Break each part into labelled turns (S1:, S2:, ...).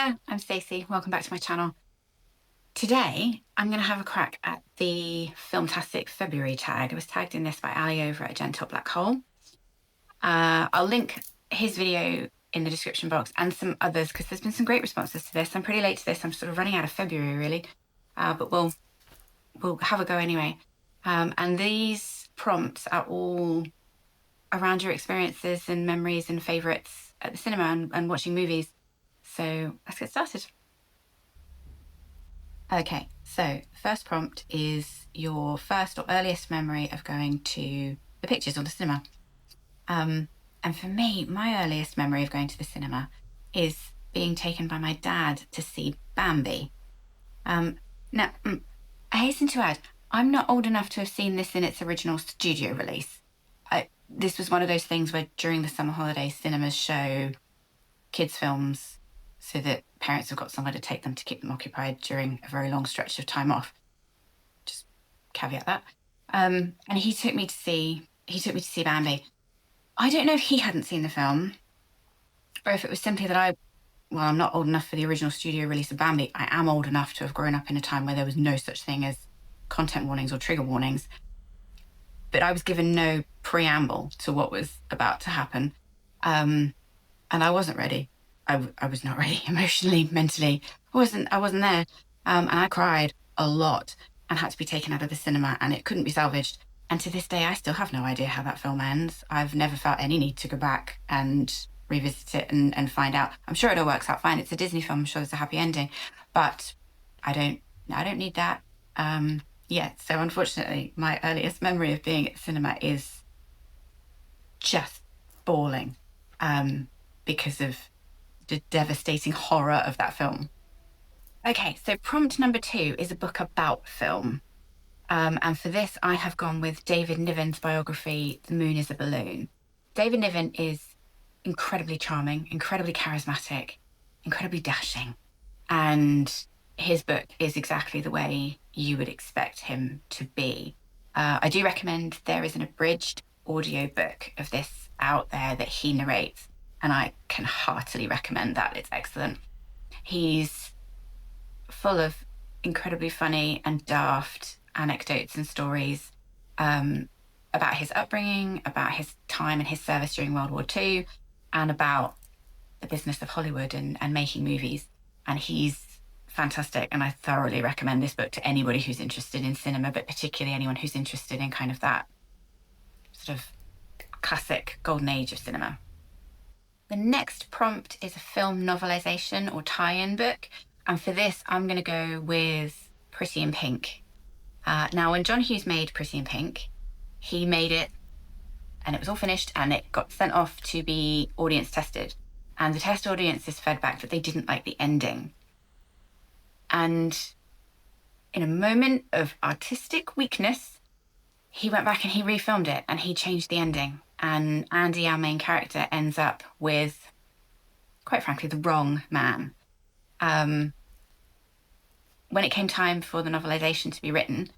S1: there, I'm Stacey. Welcome back to my channel. Today, I'm going to have a crack at the Filmtastic February tag. I was tagged in this by Ali over at Gentle Black Hole. I'll link his video in the description box and some others because there's been some great responses to this. I'm pretty late to this. I'm sort of running out of February really, but we'll have a go anyway. And these prompts are all around your experiences and memories and favourites at the cinema and watching movies. So let's get started. Okay, so first prompt is your first or earliest memory of going to the pictures or the cinema. And for me, my earliest memory of going to the cinema is being taken by my dad to see Bambi. Now, I hasten to add, I'm not old enough to have seen this in its original studio release. This was one of those things where during the summer holidays, cinemas show kids' films so that parents have got somewhere to take them to keep them occupied during a very long stretch of time off. Just caveat that. And he took me to see Bambi. I don't know if he hadn't seen the film or if it was simply that I'm not old enough for the original studio release of Bambi. I am old enough to have grown up in a time where there was no such thing as content warnings or trigger warnings. But I was given no preamble to what was about to happen. And I wasn't ready. I was not ready emotionally, mentally. I wasn't there. And I cried a lot and had to be taken out of the cinema and it couldn't be salvaged. And to this day, I still have no idea how that film ends. I've never felt any need to go back and revisit it and find out. I'm sure it all works out fine. It's a Disney film. I'm sure there's a happy ending, but I don't need that. So unfortunately, my earliest memory of being at the cinema is just bawling because of the devastating horror of that film. Okay, so prompt number 2 is a book about film. And for this, I have gone with David Niven's biography, The Moon is a Balloon. David Niven is incredibly charming, incredibly charismatic, incredibly dashing. And his book is exactly the way you would expect him to be. I do recommend there is an abridged audio book of this out there that he narrates, and I can heartily recommend that. It's excellent. He's full of incredibly funny and daft anecdotes and stories about his upbringing, about his time and his service during World War II, and about the business of Hollywood and making movies. And he's fantastic, and I thoroughly recommend this book to anybody who's interested in cinema, but particularly anyone who's interested in kind of that sort of classic golden age of cinema. The next prompt is a film novelization or tie-in book, and for this I'm going to go with Pretty in Pink. Now, when John Hughes made Pretty in Pink, he made it and it was all finished and it got sent off to be audience tested, and the test audiences fed back that they didn't like the ending. And in a moment of artistic weakness, he went back and he refilmed it and he changed the ending. And Andy, our main character, ends up with, quite frankly, the wrong man. When it came time for the novelization to be written,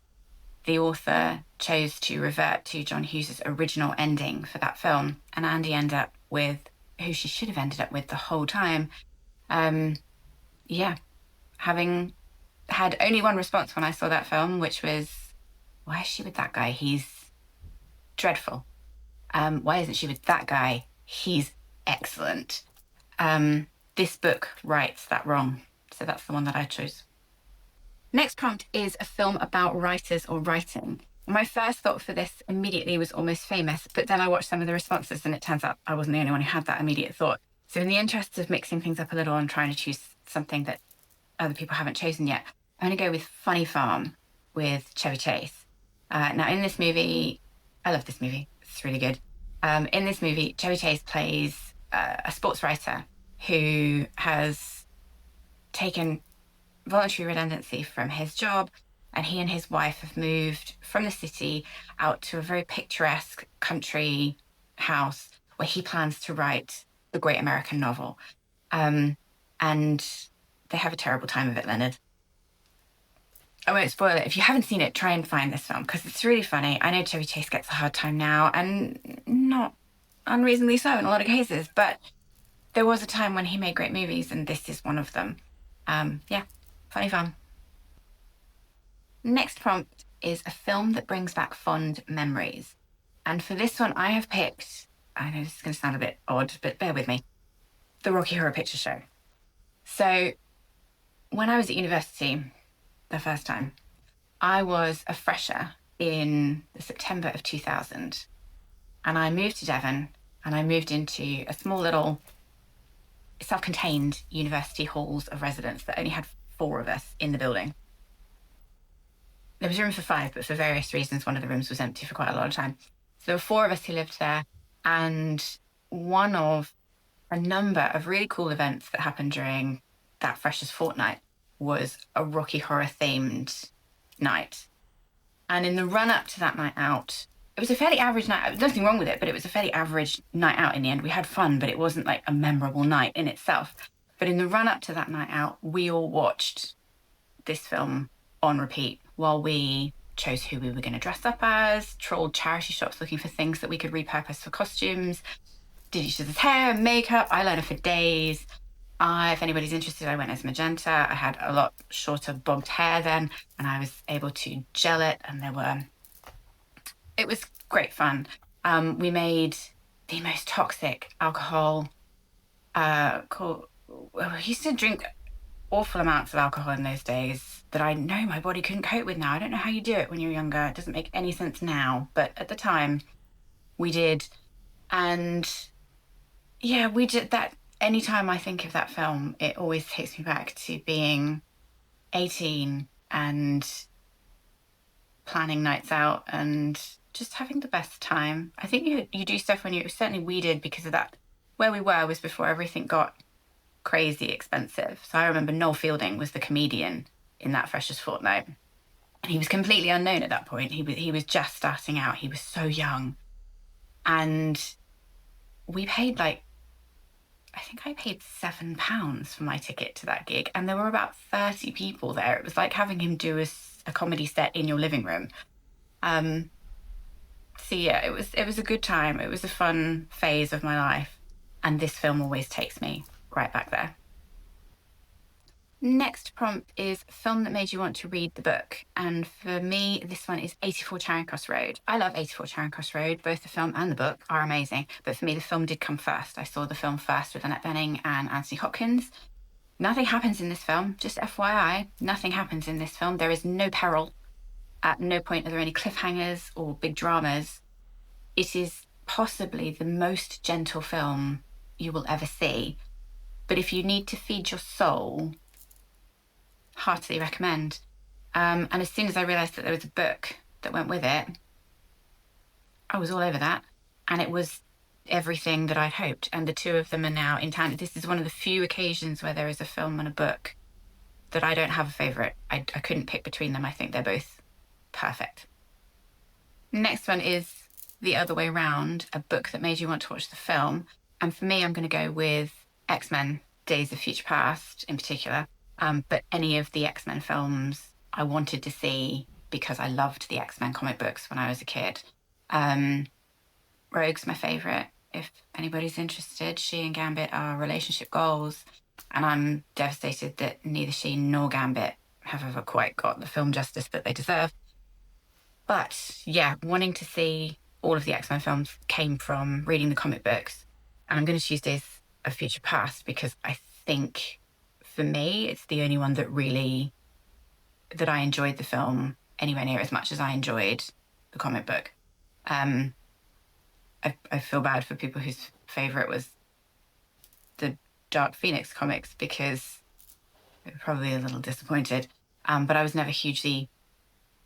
S1: the author chose to revert to John Hughes's original ending for that film. And Andy ended up with who she should have ended up with the whole time. Having had only one response when I saw that film, which was, why is she with that guy? He's dreadful. Why isn't she with that guy? He's excellent. This book rights that wrong. So that's the one that I chose. Next prompt is a film about writers or writing. My first thought for this immediately was Almost Famous, but then I watched some of the responses and it turns out I wasn't the only one who had that immediate thought. So in the interest of mixing things up a little and trying to choose something that other people haven't chosen yet, I'm going to go with Funny Farm with Chevy Chase. Now, in this movie, I love this movie. It's really good. In this movie, Chevy Chase plays a sports writer who has taken voluntary redundancy from his job, and he and his wife have moved from the city out to a very picturesque country house where he plans to write the great American novel. And they have a terrible time of it, Leonard. I won't spoil it. If you haven't seen it, try and find this film because it's really funny. I know Chevy Chase gets a hard time now, and not unreasonably so in a lot of cases, but there was a time when he made great movies, and this is one of them. Yeah, funny fun. Next prompt is a film that brings back fond memories. And for this one, I have picked, I know this is going to sound a bit odd, but bear with me, the Rocky Horror Picture Show. So when I was at university the first time, I was a fresher in the September of 2000. And I moved to Devon, and I moved into a small little self-contained university halls of residence that only had 4 of us in the building. There was room for 5, but for various reasons, one of the rooms was empty for quite a lot of time. So there were 4 of us who lived there, and one of a number of really cool events that happened during that Freshers' Fortnight was a Rocky Horror themed night. And in the run up to that night out, it was a fairly average night. There was nothing wrong with it, but it was a fairly average night out in the end. We had fun, but it wasn't like a memorable night in itself. But in the run up to that night out, we all watched this film on repeat while we chose who we were going to dress up as, trawled charity shops looking for things that we could repurpose for costumes, did each other's hair, makeup, eyeliner for days. If anybody's interested, I went as magenta. I had a lot shorter bobbed hair then, and I was able to gel it, and it was great fun. We made the most toxic alcohol. We used to drink awful amounts of alcohol in those days that I know my body couldn't cope with now. I don't know how you do it when you're younger. It doesn't make any sense now, but at the time we did. And yeah, we did that. Anytime I think of that film, it always takes me back to being 18 and planning nights out and just having the best time. I think you do stuff when certainly we did, because of that. Where we were was before everything got crazy expensive. So I remember Noel Fielding was the comedian in that Freshers' Fortnight. And he was completely unknown at that point. He was just starting out. He was so young. And we paid I think I paid £7 for my ticket to that gig. And there were about 30 people there. It was like having him do a comedy set in your living room. So yeah, it was a good time. It was a fun phase of my life. And this film always takes me right back there. Next prompt is a film that made you want to read the book. And for me, this one is 84 Charing Cross Road. I love 84 Charing Cross Road. Both the film and the book are amazing. But for me, the film did come first. I saw the film first with Annette Bening and Anthony Hopkins. Nothing happens in this film, just FYI. Nothing happens in this film. There is no peril. At no point are there any cliffhangers or big dramas. It is possibly the most gentle film you will ever see. But if you need to feed your soul, heartily recommend. And as soon as I realised that there was a book that went with it, I was all over that. And it was everything that I'd hoped. And the 2 of them are now in tandem. This is one of the few occasions where there is a film and a book that I don't have a favourite. I couldn't pick between them. I think they're both perfect. Next one is The Other Way Round, a book that made you want to watch the film. And for me, I'm going to go with X-Men, Days of Future Past in particular. But any of the X-Men films I wanted to see because I loved the X-Men comic books when I was a kid. Rogue's my favourite. If anybody's interested, she and Gambit are relationship goals. And I'm devastated that neither she nor Gambit have ever quite got the film justice that they deserve. But yeah, wanting to see all of the X-Men films came from reading the comic books. And I'm going to choose Days of Future Past because I think, for me, it's the only one that I enjoyed the film anywhere near as much as I enjoyed the comic book. I feel bad for people whose favourite was the Dark Phoenix comics because they were probably a little disappointed. But I was never hugely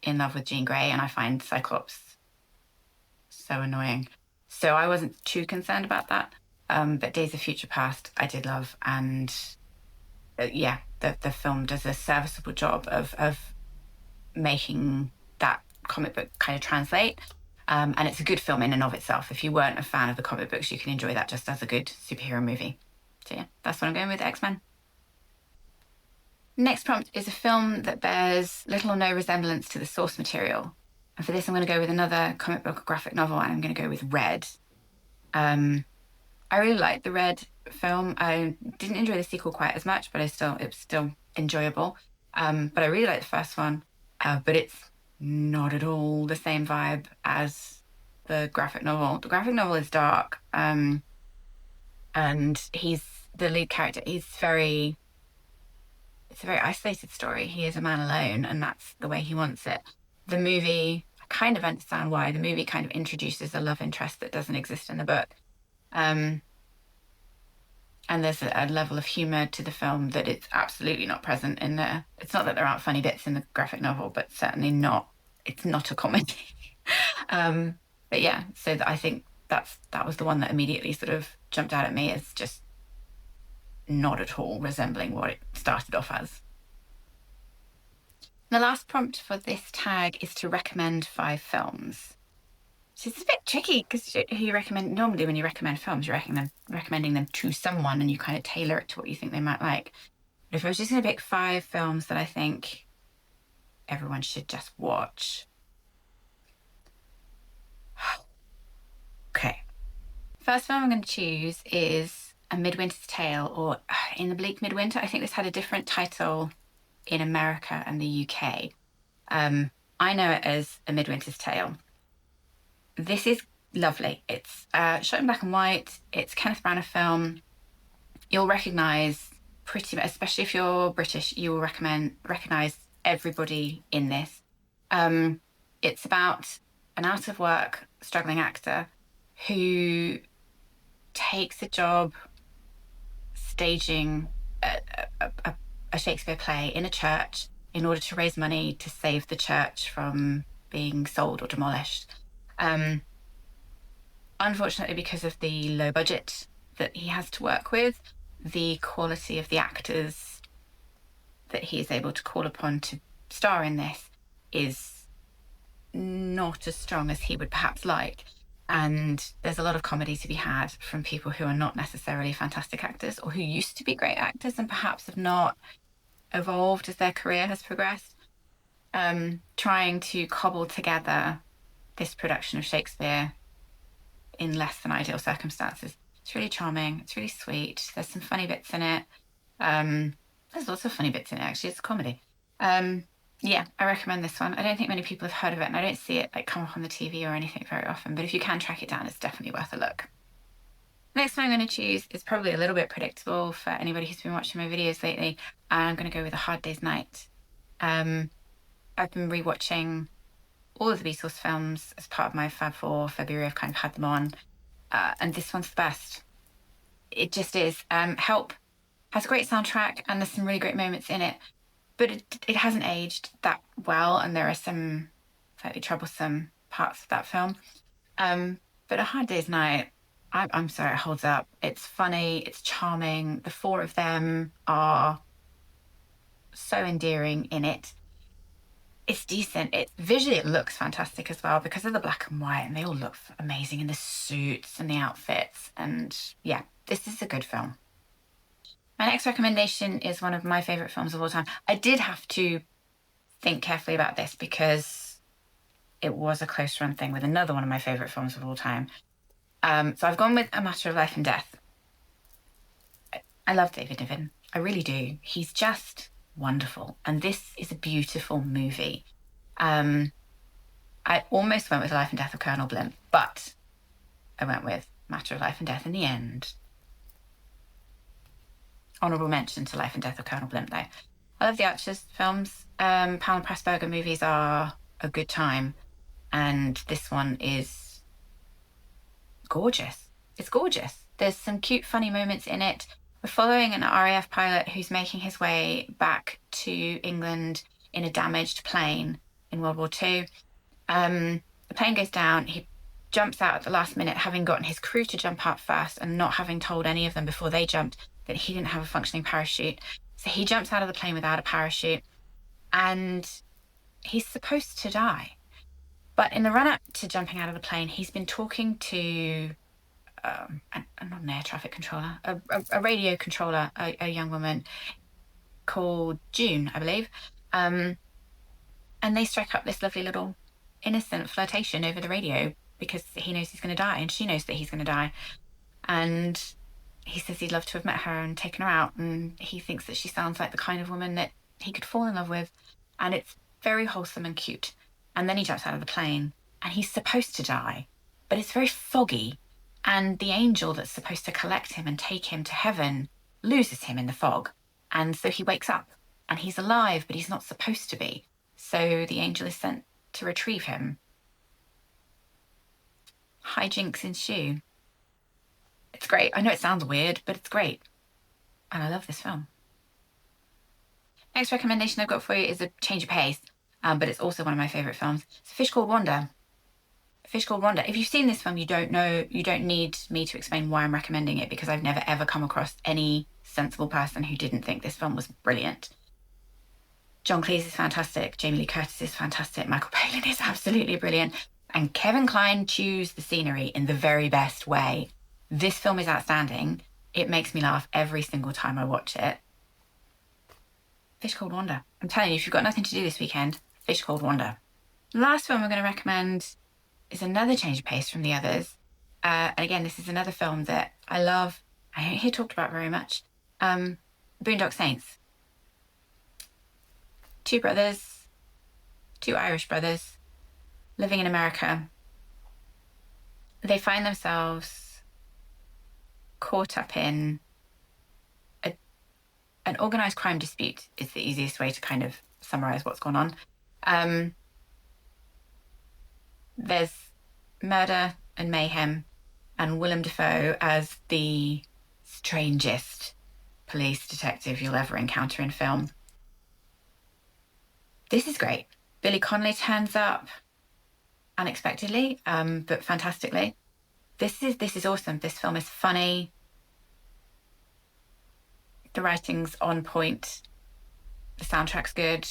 S1: in love with Jean Grey, and I find Cyclops so annoying. So I wasn't too concerned about that. But Days of Future Past, I did love, and the film does a serviceable job of making that comic book kind of translate. And it's a good film in and of itself. If you weren't a fan of the comic books, you can enjoy that just as a good superhero movie. So yeah, that's what I'm going with, X-Men. Next prompt is a film that bears little or no resemblance to the source material. And for this, I'm going to go with another comic book or graphic novel, and I'm going to go with Red. I really liked the Red film. I didn't enjoy the sequel quite as much, but it was still enjoyable. But I really liked the first one. But it's not at all the same vibe as the graphic novel. The graphic novel is dark, and he's the lead character. It's a very isolated story. He is a man alone, and that's the way he wants it. The movie, I kind of understand why. The movie kind of introduces a love interest that doesn't exist in the book. Um, and there's a level of humor to the film that it's absolutely not present in there. It's not that there aren't funny bits in the graphic novel, but certainly not. It's not a comedy. um, but yeah, so I think that was the one that immediately sort of jumped out at me as just not at all resembling what it started off as. The last prompt for this tag is to recommend 5 films. So it's a bit tricky because you recommend normally when you recommend films, you're recommending them to someone and you kind of tailor it to what you think they might like. But if I was just going to pick 5 films that I think everyone should just watch. Okay. First film I'm going to choose is A Midwinter's Tale, or In the Bleak Midwinter. I think this had a different title in America and the UK. I know it as A Midwinter's Tale. This is lovely. It's shot in black and white. It's Kenneth Branagh film. You'll recognise pretty much, especially if you're British, you will recognise everybody in this. It's about an out of work struggling actor who takes a job staging a Shakespeare play in a church in order to raise money to save the church from being sold or demolished. Unfortunately, because of the low budget that he has to work with, the quality of the actors that he is able to call upon to star in this is not as strong as he would perhaps like. And there's a lot of comedy to be had from people who are not necessarily fantastic actors or who used to be great actors and perhaps have not evolved as their career has progressed. Trying to cobble together this production of Shakespeare in less than ideal circumstances. It's really charming. It's really sweet. There's some funny bits in it. There's lots of funny bits in it, actually. It's a comedy. Yeah, I recommend this one. I don't think many people have heard of it, and I don't see it like come up on the TV or anything very often, but if you can track it down, it's definitely worth a look. Next one I'm going to choose is probably a little bit predictable for anybody who's been watching my videos lately. I'm going to go with A Hard Day's Night. I've been rewatching all of the Beatles films as part of my Fab Four February. I've kind of had them on, and this one's the best. It just is. Help has a great soundtrack, and there's some really great moments in it, but it hasn't aged that well, and there are some slightly troublesome parts of that film. But A Hard Day's Night, I'm sorry, it holds up. It's funny, it's charming. The 4 of them are so endearing in it. It's decent. Visually, it looks fantastic as well because of the black and white, and they all look amazing in the suits and the outfits. And yeah, this is a good film. My next recommendation is one of my favorite films of all time. I did have to think carefully about this because it was a close run thing with another one of my favorite films of all time. So I've gone with A Matter of Life and Death. I love David Niven. I really do. He's just wonderful. And this is a beautiful movie. I almost went with Life and Death of Colonel Blimp, but I went with Matter of Life and Death in the end. Honourable mention to Life and Death of Colonel Blimp, though. I love the Archers films. Powell and Pressburger movies are a good time. And this one is gorgeous. It's gorgeous. There's some cute, funny moments in it. We're following an RAF pilot who's making his way back to England in a damaged plane in World War II. The plane goes down. He jumps out at the last minute, having gotten his crew to jump out first and not having told any of them before they jumped that he didn't have a functioning parachute. So he jumps out of the plane without a parachute and he's supposed to die. But in the run-up to jumping out of the plane, he's been talking to not an air traffic controller, a radio controller, a young woman called June, I believe. And they strike up this lovely little innocent flirtation over the radio because he knows he's going to die and she knows that he's going to die. And he says he'd love to have met her and taken her out. And he thinks that she sounds like the kind of woman that he could fall in love with. And it's very wholesome and cute. And then he jumps out of the plane and he's supposed to die, but it's very foggy. And the angel that's supposed to collect him and take him to heaven loses him in the fog. And so he wakes up and he's alive, but he's not supposed to be. So the angel is sent to retrieve him. Hijinks ensue. It's great. I know it sounds weird, but it's great. And I love this film. Next recommendation I've got for you is A Change of Pace, but it's also one of my favourite films. It's A Fish Called Wanda. A Fish Called Wanda. If you've seen this film, you don't need me to explain why I'm recommending it, because I've never ever come across any sensible person who didn't think this film was brilliant. John Cleese is fantastic. Jamie Lee Curtis is fantastic. Michael Palin is absolutely brilliant. And Kevin Kline chews the scenery in the very best way. This film is outstanding. It makes me laugh every single time I watch it. Fish Called Wanda. I'm telling you, if you've got nothing to do this weekend, Fish Called Wanda. The last film I'm going to recommend is another change of pace from the others. And again, this is another film that I love. I don't hear talked about very much. Boondock Saints. Two brothers, two Irish brothers, living in America. They find themselves caught up in an organized crime dispute is the easiest way to kind of summarize what's gone on. There's murder and mayhem, and Willem Dafoe as the strangest police detective you'll ever encounter in film. This is great. Billy Connolly turns up unexpectedly, but fantastically. This is awesome. This film is funny. The writing's on point. The soundtrack's good.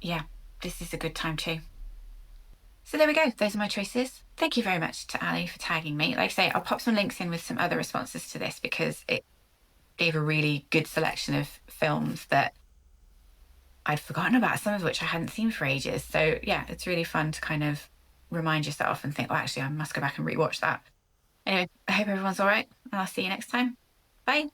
S1: Yeah, this is a good time too. So there we go. Those are my choices. Thank you very much to Ali for tagging me. Like I say, I'll pop some links in with some other responses to this because it gave a really good selection of films that I'd forgotten about, some of which I hadn't seen for ages. So yeah, it's really fun to kind of remind yourself and think, oh, actually, I must go back and rewatch that. Anyway, I hope everyone's all right, and I'll see you next time. Bye.